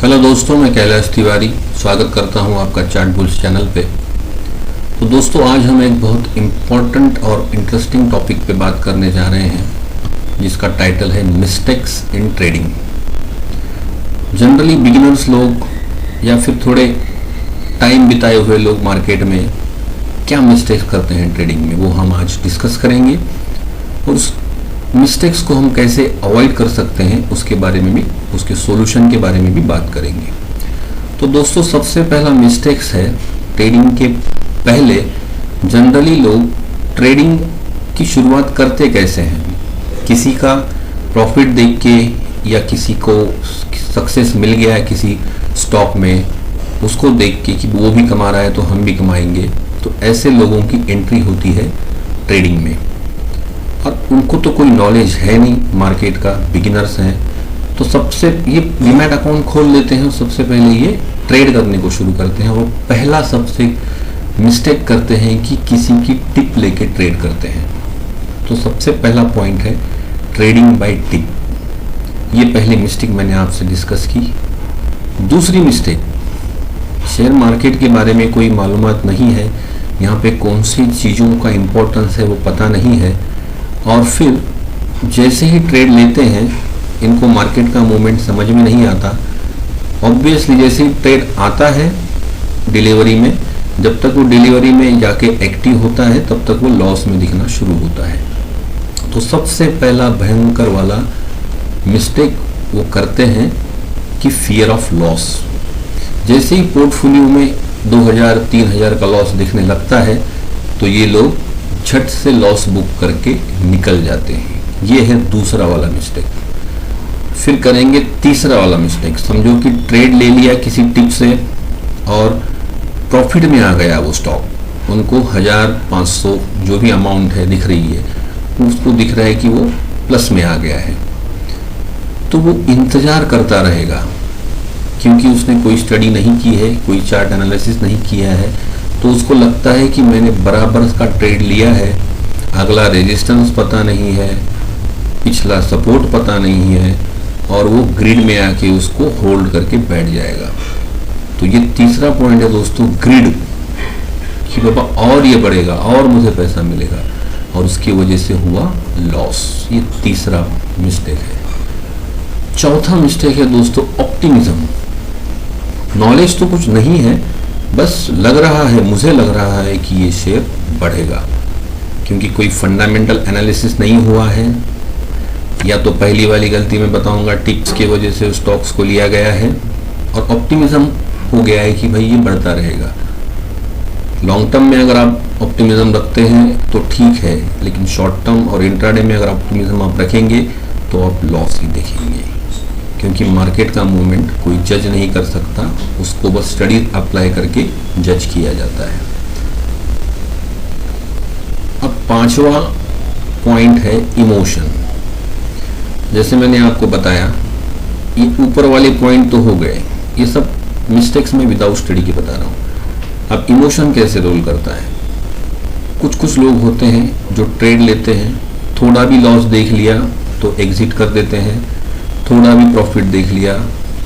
Hello दोस्तों, मैं कैलाश तिवारी स्वागत करता हूं आपका चार्ट बुल्स चैनल पे। तो दोस्तों, आज हम एक बहुत इम्पोर्टेंट और इंटरेस्टिंग टॉपिक पे बात करने जा रहे हैं जिसका टाइटल है mistakes in trading. Generally beginners लोग या फिर थोड़े टाइम बिताए हुए लोग मार्केट में क्या मिस्टेक्स करते हैं ट्रेडिंग में, वो हम आज डिस्कस करेंगे और उस मिस्टेक्स को हम कैसे अवॉइड कर सकते हैं उसके बारे में भी, उसके सॉल्यूशन के बारे में भी बात करेंगे। तो दोस्तों, सबसे पहला मिस्टेक्स है ट्रेडिंग के पहले जनरली लोग ट्रेडिंग की शुरुआत करते कैसे हैं। किसी का प्रॉफिट देख के या किसी को सक्सेस मिल गया है किसी स्टॉक में, उसको देख के कि वो भी कमा रहा है तो हम भी कमाएंगे, तो ऐसे लोगों की एंट्री होती है ट्रेडिंग में। और उनको तो कोई नॉलेज है नहीं मार्केट का, बिगिनर्स हैं, तो सबसे ये डीमैट अकाउंट खोल लेते हैं और सबसे पहले ये ट्रेड करने को शुरू करते हैं। और पहला सबसे मिस्टेक करते हैं कि किसी की टिप लेके ट्रेड करते हैं। तो सबसे पहला पॉइंट है ट्रेडिंग बाय टिप। ये पहली मिस्टेक मैंने आपसे डिस्कस की। दूसरी मिस्टेक, शेयर मार्केट के बारे में कोई मालूमात नहीं है, यहाँ पे कौन सी चीज़ों का इम्पोर्टेंस है वो पता नहीं है, और फिर जैसे ही ट्रेड लेते हैं इनको मार्केट का मूवमेंट समझ में नहीं आता। ऑब्वियसली जैसे ही ट्रेड आता है डिलीवरी में, जब तक वो डिलीवरी में जाके एक्टिव होता है तब तक वो लॉस में दिखना शुरू होता है। तो सबसे पहला भयंकर वाला मिस्टेक वो करते हैं कि फियर ऑफ लॉस। जैसे ही पोर्टफोलियो में 2000-3000 का लॉस दिखने लगता है तो ये लोग झट से लॉस बुक करके निकल जाते हैं। ये है दूसरा वाला मिस्टेक। फिर करेंगे तीसरा वाला मिस्टेक। समझो कि ट्रेड ले लिया किसी टिप से और प्रॉफिट में आ गया वो स्टॉक, उनको 1500 जो भी अमाउंट है दिख रही है, उसको दिख रहा है कि वो प्लस में आ गया है, तो वो इंतज़ार करता रहेगा क्योंकि उसने कोई स्टडी नहीं की है, कोई चार्ट एनालिसिस नहीं किया है। तो उसको लगता है कि मैंने बराबर का ट्रेड लिया है, अगला रेजिस्टेंस पता नहीं है, पिछला सपोर्ट पता नहीं है, और वो ग्रिड में आके उसको होल्ड करके बैठ जाएगा। तो ये तीसरा पॉइंट है दोस्तों, ग्रिड, कि बाबा और ये बढ़ेगा और मुझे पैसा मिलेगा, और उसकी वजह से हुआ लॉस। ये तीसरा मिस्टेक है। चौथा मिस्टेक है दोस्तों ऑप्टिमिज्म। नॉलेज तो कुछ नहीं है, बस लग रहा है, मुझे लग रहा है कि ये शेयर बढ़ेगा, क्योंकि कोई फंडामेंटल एनालिसिस नहीं हुआ है, या तो पहली वाली गलती मैं बताऊंगा टिप्स की वजह से स्टॉक्स को लिया गया है, और ऑप्टिमिज्म हो गया है कि भाई ये बढ़ता रहेगा। लॉन्ग टर्म में अगर आप ऑप्टिमिज्म रखते हैं तो ठीक है, लेकिन शॉर्ट टर्म और इंट्राडे में अगर ऑप्टिमिज्म आप रखेंगे तो आप लॉस ही देखेंगे, क्योंकि मार्केट का मूवमेंट कोई जज नहीं कर सकता, उसको बस स्टडी अप्लाई करके जज किया जाता है। अब पांचवा पॉइंट है इमोशन। जैसे मैंने आपको बताया, ये ऊपर वाले पॉइंट तो हो गए, ये सब मिस्टेक्स में विदाउट स्टडी के बता रहा हूँ। अब इमोशन कैसे रोल करता है। कुछ लोग होते हैं जो ट्रेड लेते हैं, थोड़ा भी लॉस देख लिया तो एग्जिट कर देते हैं, थोड़ा भी प्रॉफिट देख लिया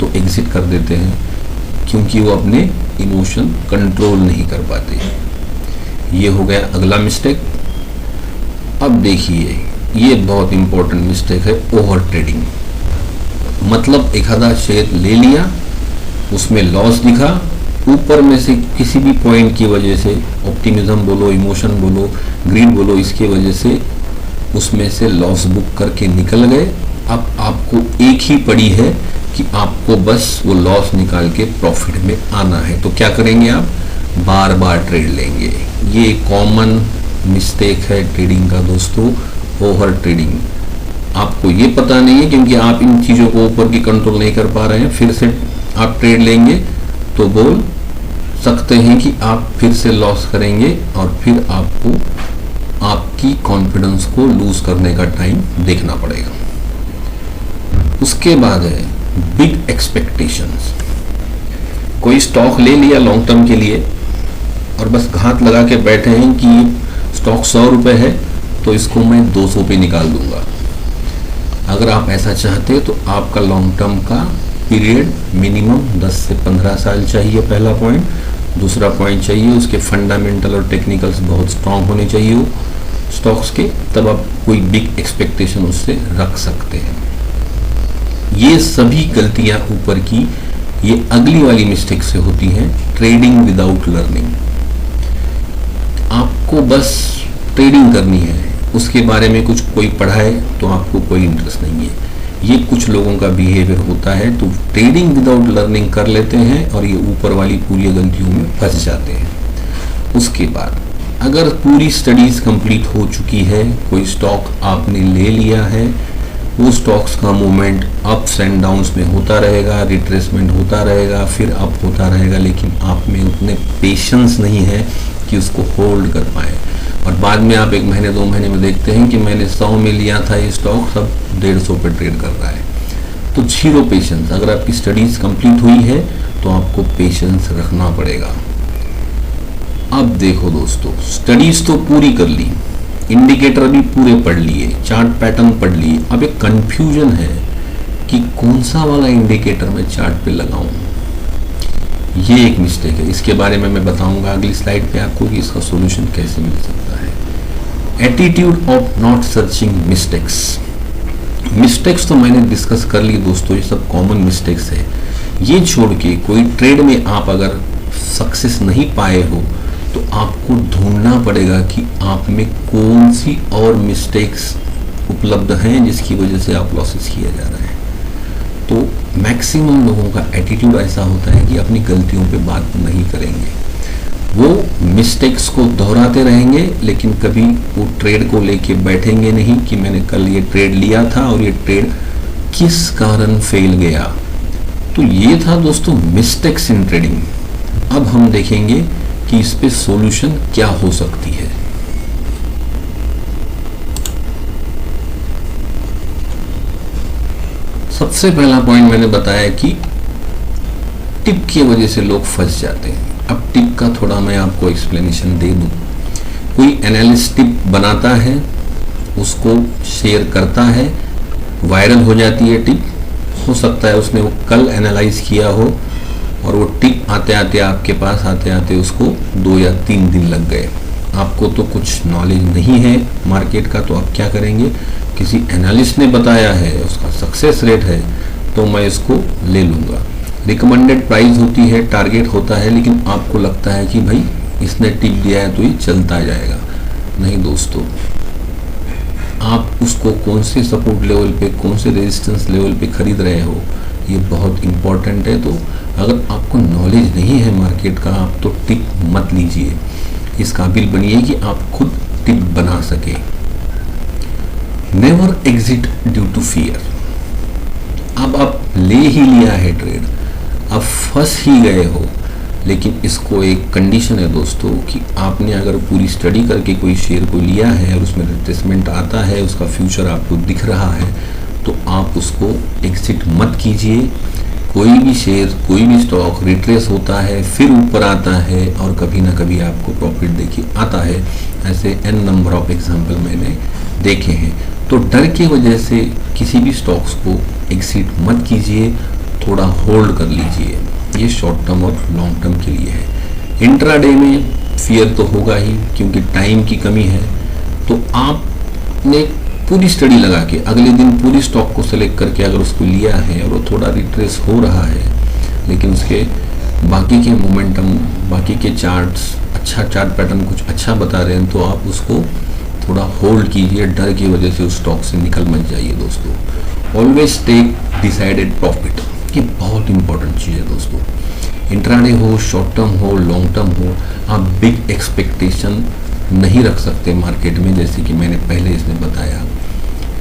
तो एग्जिट कर देते हैं, क्योंकि वो अपने इमोशन कंट्रोल नहीं कर पाते। ये हो गया अगला मिस्टेक। अब देखिए, ये बहुत इंपॉर्टेंट मिस्टेक है ओवर ट्रेडिंग। मतलब एक आधा शेयर ले लिया, उसमें लॉस दिखा, ऊपर में से किसी भी पॉइंट की वजह से, ऑप्टिमिज्म बोलो, इमोशन बोलो, ग्रीड बोलो, इसके वजह से उसमें से लॉस बुक करके निकल गए। अब आपको एक ही पड़ी है कि आपको बस वो लॉस निकाल के प्रॉफिट में आना है। तो क्या करेंगे आप? बार बार ट्रेड लेंगे। ये कॉमन मिस्टेक है ट्रेडिंग का दोस्तों, ओवर ट्रेडिंग। आपको ये पता नहीं है, क्योंकि आप इन चीज़ों को ऊपर की कंट्रोल नहीं कर पा रहे हैं, फिर से आप ट्रेड लेंगे तो बोल सकते हैं कि आप फिर से लॉस करेंगे, और फिर आपको आपकी कॉन्फिडेंस को लूज करने का टाइम देखना पड़ेगा। उसके बाद है बिग एक्सपेक्टेशंस। कोई स्टॉक ले लिया लॉन्ग टर्म के लिए और बस घात लगा के बैठे हैं कि स्टॉक 100 रुपये है तो इसको मैं 200 पे निकाल दूंगा। अगर आप ऐसा चाहते तो आपका लॉन्ग टर्म का पीरियड मिनिमम 10 से 15 साल चाहिए, पहला पॉइंट। दूसरा पॉइंट चाहिए उसके फंडामेंटल और टेक्निकल्स बहुत स्ट्रांग होने चाहिए हो स्टॉक्स के, तब आप कोई बिग एक्सपेक्टेशन उससे रख सकते हैं। ये सभी गलतियां ऊपर की ये अगली वाली मिस्टेक से होती हैं, ट्रेडिंग विदाउट लर्निंग। आपको बस ट्रेडिंग करनी है, उसके बारे में कुछ कोई पढ़ाए तो आपको कोई इंटरेस्ट नहीं है। ये कुछ लोगों का बिहेवियर होता है, तो ट्रेडिंग विदाउट लर्निंग कर लेते हैं और ये ऊपर वाली पूरी गलतियों में फंस जाते हैं। उसके बाद अगर पूरी स्टडीज कंप्लीट हो चुकी है, कोई स्टॉक आपने ले लिया है, वो स्टॉक्स का मूवमेंट अप्स एंड डाउन्स में होता रहेगा, रिट्रेसमेंट होता रहेगा, फिर अप होता रहेगा, लेकिन आप में उतने पेशेंस नहीं है कि उसको होल्ड कर पाए, और बाद में आप 1 महीने 2 महीने में देखते हैं कि मैंने 100 में लिया था ये स्टॉक, सब 150 पे ट्रेड कर रहा है। तो जीरो पेशेंस। अगर आपकी स्टडीज कंप्लीट हुई है तो आपको पेशेंस रखना पड़ेगा। अब देखो दोस्तों, स्टडीज तो पूरी कर ली, इंडिकेटर भी पूरे पढ़ लिए, चार्ट पैटर्न पढ़ लिए, अब एक कंफ्यूजन है कि कौन सा वाला इंडिकेटर मैं चार्ट पे लगाऊं। ये एक मिस्टेक है, इसके बारे में मैं बताऊंगा अगली स्लाइड पे आपको कि इसका सॉल्यूशन कैसे मिल सकता है। Attitude of not searching mistakes. Mistakes तो मैंने डिस्कस कर ली दोस्तों, ये सब कॉमन मिस्टेक्स है। ये छोड़ के कोई ट्रेड में आप अगर सक्सेस नहीं पाए हो तो आपको ढूंढना पड़ेगा कि आप में कौन सी और मिस्टेक्स उपलब्ध हैं जिसकी वजह से आप लॉसेस किया जा रहा है। तो मैक्सिमम लोगों का एटीट्यूड ऐसा होता है कि अपनी गलतियों पे बात नहीं करेंगे, वो मिस्टेक्स को दोहराते रहेंगे, लेकिन कभी वो ट्रेड को लेके बैठेंगे नहीं कि मैंने कल ये ट्रेड लिया था और ये ट्रेड किस कारण फेल गया। तो ये था दोस्तों मिस्टेक्स इन ट्रेडिंग। अब हम देखेंगे कि इस पे सॉल्यूशन क्या हो सकती है। सबसे पहला पॉइंट मैंने बताया कि टिप की वजह से लोग फंस जाते हैं। अब टिप का थोड़ा मैं आपको एक्सप्लेनेशन दे दूं। कोई एनालिस्ट टिप बनाता है, उसको शेयर करता है, वायरल हो जाती है टिप, हो सकता है उसने वो कल एनालाइज किया हो और वो टिप आते आते आपके पास आते आते उसको 2 या 3 दिन लग गए। आपको तो कुछ नॉलेज नहीं है मार्केट का, तो आप क्या करेंगे, किसी एनालिस्ट ने बताया है, उसका सक्सेस रेट है, तो मैं इसको ले लूँगा। रिकमेंडेड प्राइस होती है, टारगेट होता है, लेकिन आपको लगता है कि भाई इसने टिप दिया है तो ये चलता जाएगा। नहीं दोस्तों, आप उसको कौन से सपोर्ट लेवल पे, कौन से रेजिस्टेंस लेवल पे खरीद रहे हो, ये बहुत इंपॉर्टेंट है। तो अगर आपको नॉलेज नहीं है मार्केट का, आप तो टिप मत लीजिए, इस काबिल बनिए कि आप खुद टिप बना सके। Never exit due to fear. अब आप ले ही लिया है ट्रेड, अब फंस ही गए हो, लेकिन इसको एक कंडीशन है दोस्तों कि आपने अगर पूरी स्टडी करके कोई शेयर को लिया है और उसमें रिट्रेसमेंट आता है, उसका फ्यूचर आपको दिख रहा है, तो आप उसको एग्जिट मत कीजिए। कोई भी शेयर, कोई भी स्टॉक रिट्रेस होता है, फिर ऊपर आता है और कभी ना कभी आपको प्रॉफिट देखिए आता है। ऐसे n नंबर ऑफ एग्जाम्पल मैंने देखे हैं। तो डर की वजह से किसी भी स्टॉक्स को एग्जिट मत कीजिए, थोड़ा होल्ड कर लीजिए। ये शॉर्ट टर्म और लॉन्ग टर्म के लिए है। इंट्राडे में फियर तो होगा ही, क्योंकि टाइम की कमी है। तो आपने पूरी स्टडी लगा के अगले दिन पूरी स्टॉक को सेलेक्ट करके अगर उसको लिया है और वो थोड़ा रिट्रेस हो रहा है, लेकिन उसके बाकी के मोमेंटम, बाकी के चार्ट्स, अच्छा चार्ट पैटर्न कुछ अच्छा बता रहे हैं, तो आप उसको थोड़ा होल्ड कीजिए। डर की वजह से उस स्टॉक से निकल मत जाइए दोस्तों। ऑलवेज टेक डिसाइडेड प्रॉफिट, ये बहुत इंपॉर्टेंट चीज़ है दोस्तों। इंट्राडे हो, शॉर्ट टर्म हो, लॉन्ग टर्म हो, आप बिग एक्सपेक्टेशन नहीं रख सकते मार्केट में। जैसे कि मैंने पहले इसमें बताया,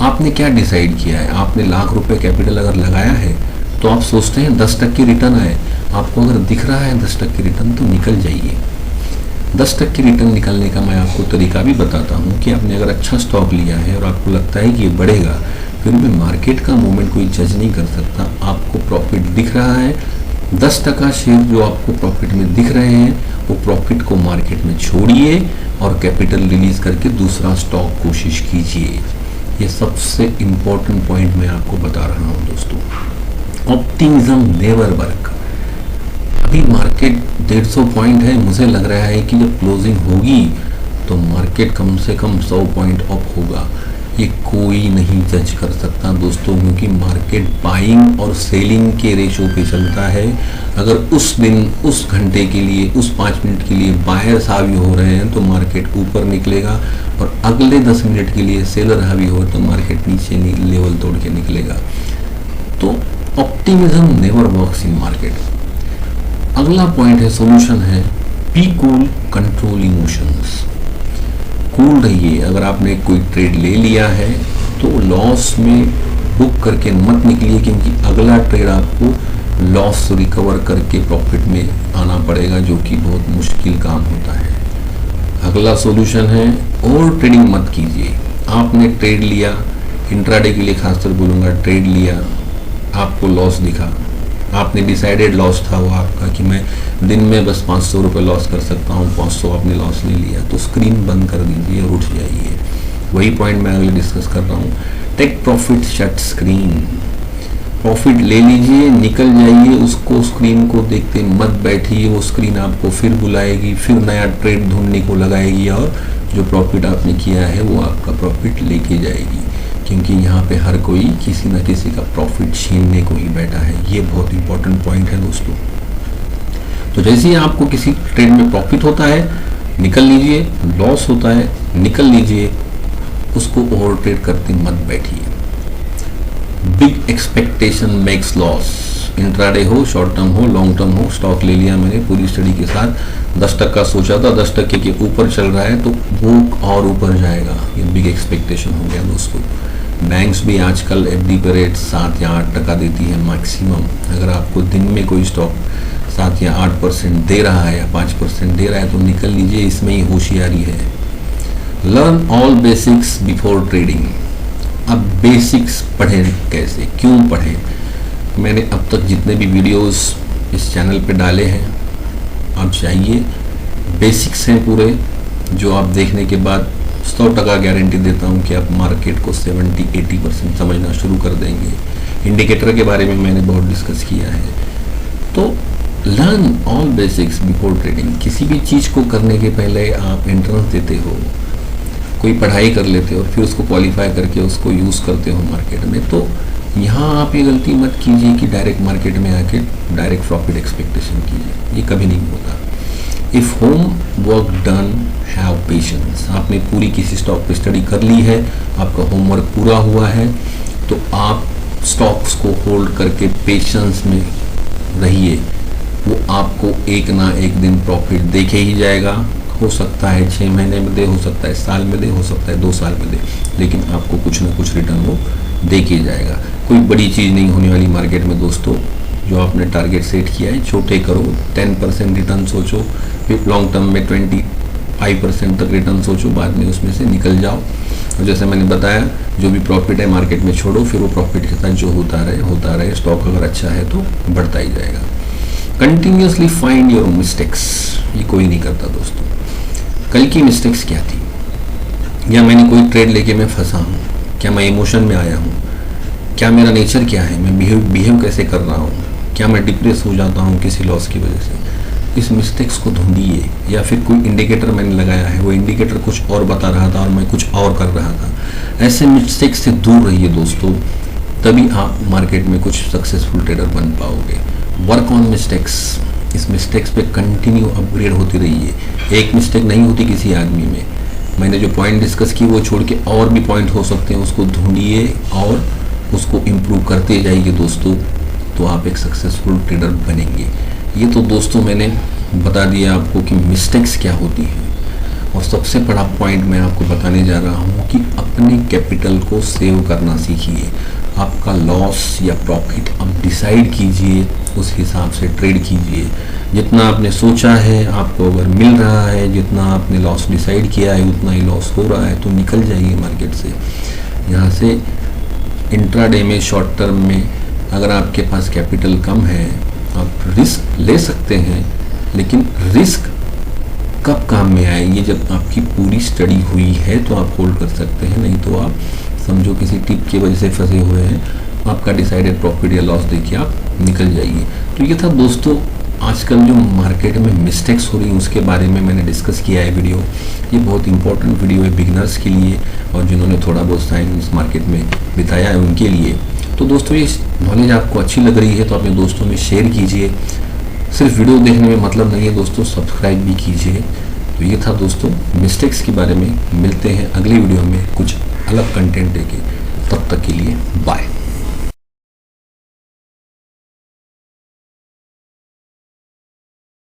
आपने क्या डिसाइड किया है, आपने ₹1,00,000 कैपिटल अगर लगाया है तो आप सोचते हैं 10% रिटर्न आए। आपको अगर दिख रहा है 10% रिटर्न तो निकल जाइए। 10% रिटर्न निकलने का मैं आपको तरीका भी बताता हूँ कि आपने अगर अच्छा स्टॉक लिया है और आपको लगता है कि ये बढ़ेगा, फिर भी मार्केट का मूवमेंट कोई जज नहीं कर सकता। आपको प्रॉफिट दिख रहा है, 10% शेयर जो आपको प्रॉफिट में दिख रहे हैं, वो प्रॉफिट को मार्केट में छोड़िए और कैपिटल रिलीज करके दूसरा स्टॉक कोशिश कीजिए। ये सबसे इम्पोर्टेंट पॉइंट मैं आपको बता रहा हूँ दोस्तों। Optimism never work. अभी मार्केट 150 पॉइंट है, मुझे लग रहा है कि जब क्लोजिंग होगी तो मार्केट कम से कम 100 पॉइंट अप होगा। ये कोई नहीं जज कर सकता दोस्तों, क्योंकि मार्केट बाइंग और सेलिंग के रेशो पे चलता है। अगर उस दिन, उस घंटे के लिए, उस 5 मिनट के लिए बायर्स हावी हो रहे हैं तो मार्केट ऊपर निकलेगा, और अगले 10 मिनट के लिए सेलर हावी हो तो मार्केट नीचे लेवल तोड़ के निकलेगा। तो optimism never works in market. अगला पॉइंट है, सोल्यूशन है, be cool, control emotions. Cool रहिए। अगर आपने कोई ट्रेड ले लिया है तो लॉस में बुक करके मत निकलिए, क्योंकि अगला ट्रेड आपको लॉस रिकवर करके प्रॉफिट में आना पड़ेगा, जो कि बहुत मुश्किल काम होता है। अगला सॉल्यूशन है, ओवर ट्रेडिंग मत कीजिए। आपने ट्रेड लिया, इंट्राडे के लिए खासकर बोलूँगा, ट्रेड लिया, आपको लॉस दिखा, आपने डिसाइडेड लॉस था वो आपका कि मैं दिन में बस 500 रुपये लॉस कर सकता हूँ, 500 आपने लॉस ले लिया, तो स्क्रीन बंद कर दीजिए और उठ जाइए। वही पॉइंट मैं अगले डिस्कस कर रहा हूँ, take profit, shut screen. Profit ले लीजिए, निकल जाइए, उसको स्क्रीन को देखते मत बैठिए। वो स्क्रीन आपको फिर बुलाएगी, फिर नया ट्रेड ढूंढने को लगाएगी, और जो प्रॉफिट आपने किया है वो आपका प्रॉफिट लेके जाएगी, क्योंकि यहाँ पे हर कोई किसी न किसी का प्रॉफिट छीनने को ही बैठा है। ये बहुत इंपॉर्टेंट पॉइंट है दोस्तों। तो जैसे ही आपको किसी ट्रेड में प्रॉफिट होता है निकल लीजिए, लॉस होता है निकल लीजिए, उसको ओवर ट्रेड करते मत बैठिए। Big expectation makes loss. Intraday हो, शॉर्ट टर्म हो, लॉन्ग टर्म हो, स्टॉक ले लिया मैंने पूरी स्टडी के साथ, 10% सोचा था, 10% के ऊपर चल रहा है तो वो और ऊपर जाएगा, ये बिग एक्सपेक्टेशन हो गया दोस्तों। बैंक्स भी आजकल एफडी पे रेट 7 या 8% देती है मैक्सिमम। अगर आपको दिन में कोई स्टॉक 7 या 8% दे रहा है या 5% दे रहा है तो निकल लीजिए, इसमें ही होशियारी है। Learn all basics before trading. अब बेसिक्स पढ़ें कैसे, क्यों पढ़ें? मैंने अब तक जितने भी वीडियोस इस चैनल पे डाले हैं, आप जाइए, बेसिक्स हैं पूरे, जो आप देखने के बाद 100% गारंटी देता हूं कि आप मार्केट को 70-80% समझना शुरू कर देंगे। इंडिकेटर के बारे में मैंने बहुत डिस्कस किया है। तो learn all basics before trading. किसी भी चीज़ को करने के पहले आप एंट्रेंस देते हो, कोई पढ़ाई कर लेते हो और फिर उसको क्वालिफाई करके उसको यूज़ करते हो मार्केट में, तो यहाँ आप ये गलती मत कीजिए कि डायरेक्ट मार्केट में आके डायरेक्ट प्रॉफिट एक्सपेक्टेशन कीजिए, ये कभी नहीं होता। If home work done, have patience. आपने पूरी किसी स्टॉक पे स्टडी कर ली है, आपका होमवर्क पूरा हुआ है, तो आप स्टॉक्स को होल्ड करके पेशेंस में रहिए। वो आपको एक ना एक दिन प्रॉफिट देके ही जाएगा। हो सकता है 6 महीने में दे, हो सकता है साल में दे, हो सकता है 2 साल में दे, लेकिन आपको कुछ ना कुछ रिटर्न वो दे के जाएगा। कोई बड़ी चीज़ नहीं होने वाली मार्केट में दोस्तों। जो आपने टारगेट सेट किया है छोटे करो, 10% रिटर्न सोचो, फिर लॉन्ग टर्म में 25% तक रिटर्न सोचो, बाद में उसमें से निकल जाओ। और जैसे मैंने बताया, जो भी प्रॉफिट है मार्केट में छोड़ो, फिर वो प्रॉफिट के साथ जो होता रहे। स्टॉक अगर अच्छा है तो बढ़ता ही जाएगा। Continuously find your mistakes. ये कोई नहीं करता दोस्तों। कल की मिस्टेक्स क्या थी, या मैंने कोई ट्रेड लेके मैं फंसा हूँ, क्या मैं इमोशन में आया हूँ, क्या मेरा नेचर क्या है, मैं बिहेव कैसे कर रहा हूँ, क्या मैं डिप्रेस हो जाता हूँ किसी लॉस की वजह से। इस मिस्टेक्स को ढूंढिए। या फिर कोई इंडिकेटर मैंने लगाया है, वो इंडिकेटर कुछ और बता रहा था और मैं कुछ और कर रहा था। ऐसे मिस्टेक्स से दूर रहिए दोस्तों, तभी आप मार्केट में कुछ सक्सेसफुल ट्रेडर बन पाओगे। Work on mistakes. इस मिस्टेक्स पे कंटिन्यू अपग्रेड होती रहिए। एक मिस्टेक नहीं होती किसी आदमी में। मैंने जो पॉइंट डिस्कस की वो छोड़ के और भी पॉइंट हो सकते हैं, उसको ढूंढिए और उसको इम्प्रूव करते जाइए दोस्तों, तो आप एक सक्सेसफुल ट्रेडर बनेंगे। ये तो दोस्तों मैंने बता दिया आपको कि मिस्टेक्स क्या होती हैं। और सबसे बड़ा पॉइंट मैं आपको बताने जा रहा हूँ कि अपने कैपिटल को सेव करना सीखिए। आपका लॉस या प्रॉफिट आप डिसाइड कीजिए, उस हिसाब से ट्रेड कीजिए। जितना आपने सोचा है आपको अगर मिल रहा है, जितना आपने लॉस डिसाइड किया है उतना ही लॉस हो रहा है, तो निकल जाइए मार्केट से। यहाँ से इंट्राडे में, शॉर्ट टर्म में अगर आपके पास कैपिटल कम है, आप रिस्क ले सकते हैं, लेकिन रिस्क कब काम में आएगी? जब आपकी पूरी स्टडी हुई है तो आप होल्ड कर सकते हैं, नहीं तो आप समझो किसी टिप की वजह से फंसे हुए हैं आपका डिसाइडेड प्रॉफिट या लॉस देखिए आप निकल जाइए। तो ये था दोस्तों आजकल जो मार्केट में मिस्टेक्स हो रही हैं उसके बारे में मैंने डिस्कस किया है वीडियो। ये बहुत इंपॉर्टेंट वीडियो है बिगिनर्स के लिए और जिन्होंने थोड़ा बहुत टाइम इस मार्केट में बिताया है उनके लिए। तो दोस्तों ये नॉलेज आपको अच्छी लग रही है तो अपने दोस्तों में शेयर कीजिए। सिर्फ वीडियो देखने में मतलब नहीं है दोस्तों, सब्सक्राइब भी कीजिए। तो ये था दोस्तों मिस्टेक्स के बारे में। मिलते हैं अगली वीडियो में कुछ अलग कंटेंट लेके, तब तक के लिए बाय।